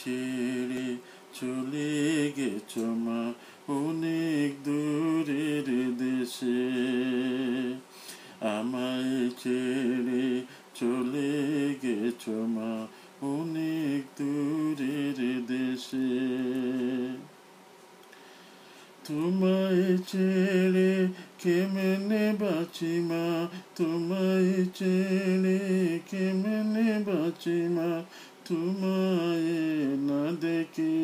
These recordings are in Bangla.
ছেড়ে চলে গেছো মা অনেক দূরের দেশে। আমায় ছেড়ে চলে গেছো মা অনেক দূরের দেশে। তোমায় ছেড়ে কেমনে বাঁচি মা, তোমায় ছেড়ে কেমনে বাঁচি মা, তোমায় না দেখে।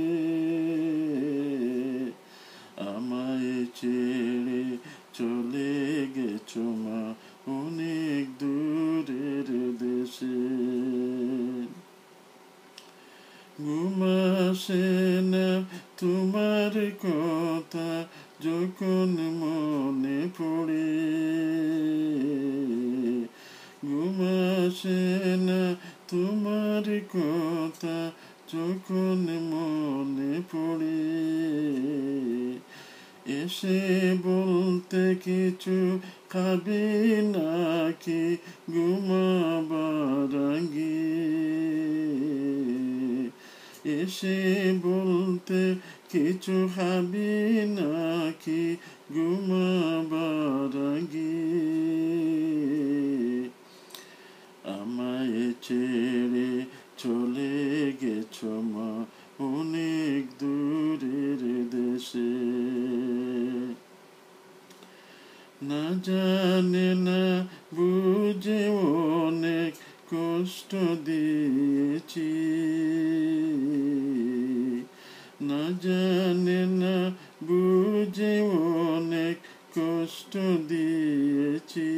আমায় ছেড়ে চলে গেছো মা অনেক দূরের দেশে। ঘুম আসে না তোমার কথা যখন মনে পড়ে, ঘুম আসে না তোমার কথা যখন মনে পড়ে। এসে বলতে কিছু খাবে নাকি ঘুমাবার আগে, এসে বলতে কিছু খাবি নাকি ঘুমাবার আগে। আমায় ছেড়ে চলে গেছো মা অনেক দূরের দেশে। না জানে না বুঝে অনেক কষ্ট দিয়েছি, না জানে না বুঝে অনেক কষ্ট দিয়েছি।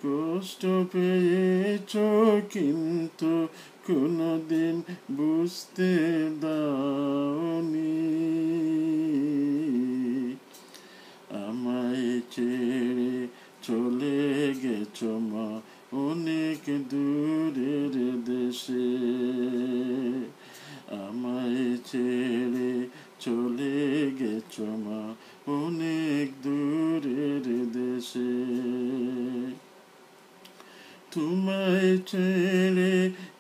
কষ্ট পেয়েছ কিন্তু কোনোদিন বুঝতে দাওনি। আমায় ছেড়ে চলে গেছো মা অনেক দূরের দেশে। আমায় ছেড়ে চলে গেছো মা অনেক দূরের দেশে। তোমায় ছেড়ে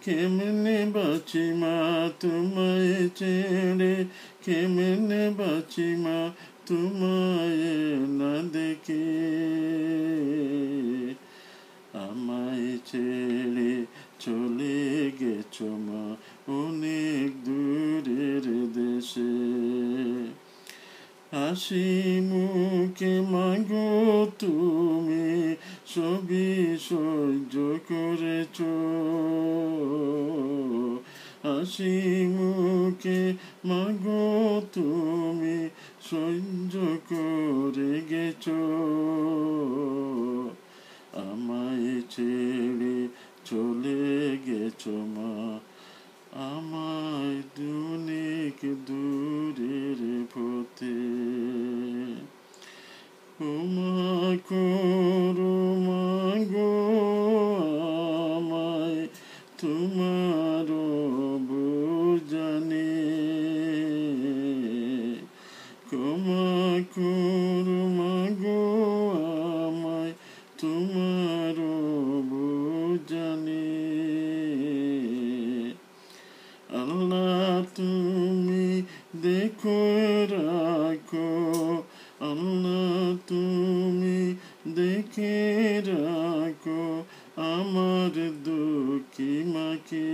কেমনে বাঁচি মা, তোমায় ছেড়ে কেমনে বাঁচি মা, তোমায় না দেখে। আমায় ছেড়ে চলে গেছো মা অনেক দূরের দেশে। হাসি মুখে মাগো তুমি সবই সহ্য করেছ, হাসি মুখে মাগো তুমি সহ্য করে গেছো। আমায় ছেড়ে চলে গেছো মা আমায় অনেক দূরের পথে। ক্ষমা করো মাগো আমায় তোমার বুঝানে, ক্ষমা করো মাগো আমায় তোমার বুঝানে। আল্লাহ তুমি দেখো রাখো, আল্লাহ তুমি দেখে রাখো আমার দুঃখী মাকে।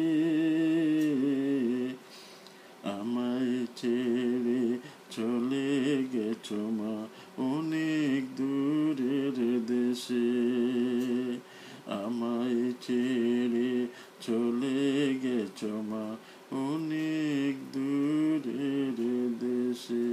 আমায় ছেড়ে চলে গেছো মা অনেক দূরের দেশে। আমায় ছেড়ে চলে গেছো মা অনেক দূরের দেশে।